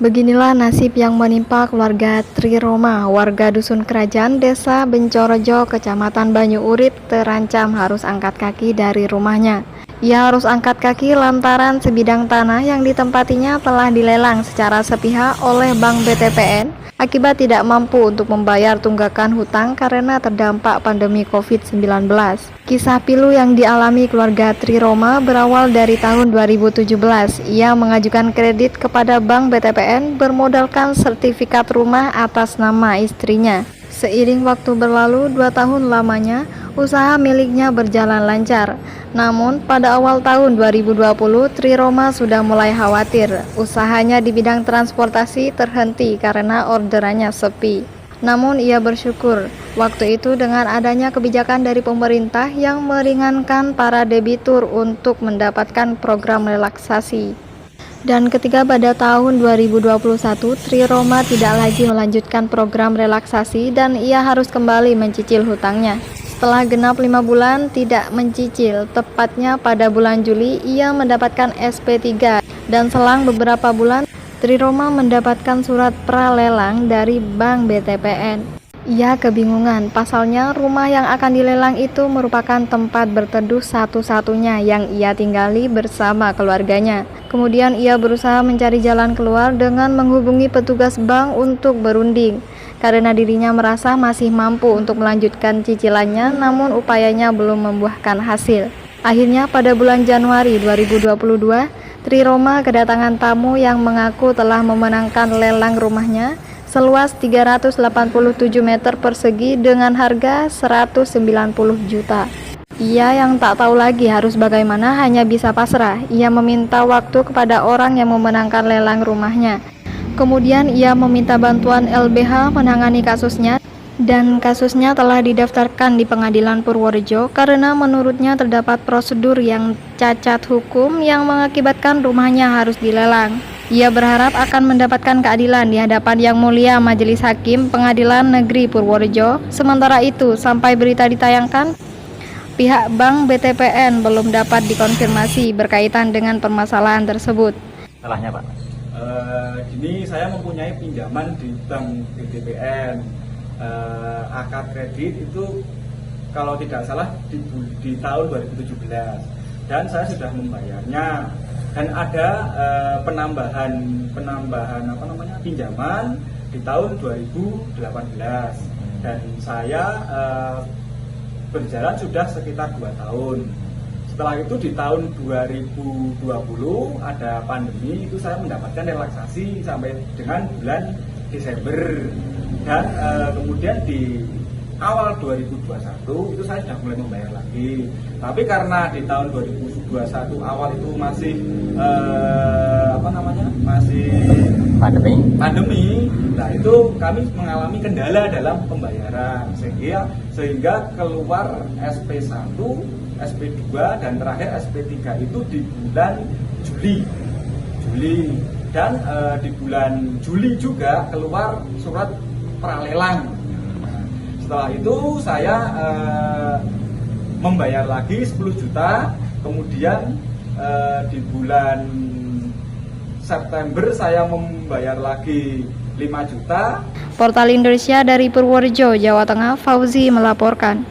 Beginilah nasib yang menimpa keluarga Tri Roma, warga Dusun Kerajaan, Desa Bencorojo, Kecamatan Banyu Urip, terancam harus angkat kaki dari rumahnya. Ia harus angkat kaki lantaran sebidang tanah yang ditempatinya telah dilelang secara sepihak oleh Bank BTPN akibat tidak mampu untuk membayar tunggakan hutang karena terdampak pandemi COVID-19. Kisah pilu yang dialami keluarga Tri Roma berawal dari tahun 2017. Ia mengajukan kredit kepada Bank BTPN bermodalkan sertifikat rumah atas nama istrinya. Seiring waktu berlalu 2 tahun lamanya, usaha miliknya berjalan lancar. Namun, pada awal tahun 2020, Tri Roma sudah mulai khawatir. Usahanya di bidang transportasi terhenti karena orderannya sepi. Namun, ia bersyukur waktu itu dengan adanya kebijakan dari pemerintah yang meringankan para debitur untuk mendapatkan program relaksasi. Dan ketika pada tahun 2021, Tri Roma tidak lagi melanjutkan program relaksasi dan ia harus kembali mencicil hutangnya. Setelah genap 5 bulan tidak mencicil, tepatnya pada bulan Juli, ia mendapatkan SP3 dan selang beberapa bulan, Tri Roma mendapatkan surat pralelang dari Bank BTPN. Ia kebingungan, pasalnya rumah yang akan dilelang itu merupakan tempat berteduh satu-satunya yang ia tinggali bersama keluarganya. Kemudian ia berusaha mencari jalan keluar dengan menghubungi petugas bank untuk berunding. Karena dirinya merasa masih mampu untuk melanjutkan cicilannya, namun upayanya belum membuahkan hasil. Akhirnya pada bulan Januari 2022, Tri Roma kedatangan tamu yang mengaku telah memenangkan lelang rumahnya seluas 387 meter persegi dengan harga 190 juta. Ia yang tak tahu lagi harus bagaimana hanya bisa pasrah. Ia meminta waktu kepada orang yang memenangkan lelang rumahnya. Kemudian ia meminta bantuan LBH menangani kasusnya dan kasusnya telah didaftarkan di Pengadilan Purworejo karena menurutnya terdapat prosedur yang cacat hukum yang mengakibatkan rumahnya harus dilelang. Ia berharap akan mendapatkan keadilan di hadapan Yang Mulia Majelis Hakim Pengadilan Negeri Purworejo. Sementara itu, sampai berita ditayangkan, pihak Bank BTPN belum dapat dikonfirmasi berkaitan dengan permasalahan tersebut. Salahnya, Pak? Gini, saya mempunyai pinjaman di Bank BTPN. Akad kredit itu kalau tidak salah di tahun 2017 dan saya sudah membayarnya. Dan ada penambahan pinjaman di tahun 2018 dan saya berjalan sudah sekitar 2 tahun. Setelah itu di tahun 2020 ada pandemi, itu saya mendapatkan relaksasi sampai dengan bulan Desember dan kemudian di awal 2021 itu saya sudah mulai membayar lagi. Tapi karena di tahun 2021 awal itu masih masih pandemi, nah itu kami mengalami kendala dalam pembayaran sehingga keluar SP1, SP2 dan terakhir SP3 itu di bulan Juli dan di bulan Juli juga keluar surat pralelang. Setelah itu saya membayar lagi 10 juta, kemudian di bulan September saya membayar lagi 5 juta. Portal Indonesia dari Purworejo, Jawa Tengah, Fauzi melaporkan.